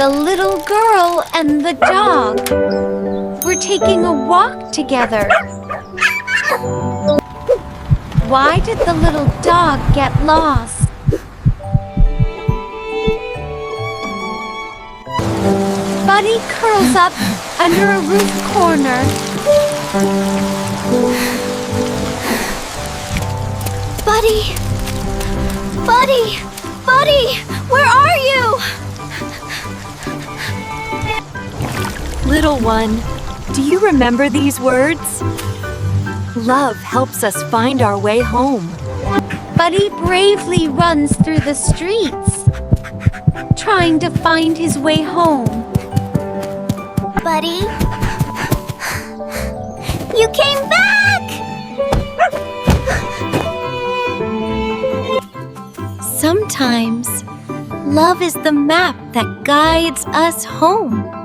The little girl and the dog were taking a walk together. Why did the little dog get lost? Buddy curls up under a roof corner. Buddy! Buddy! Buddy! Where are you? Little one, do you remember these words? Love helps us find our way home. Buddy bravely runs through the streets, trying to find his way home. Buddy? You came back! Sometimes, love is the map that guides us home.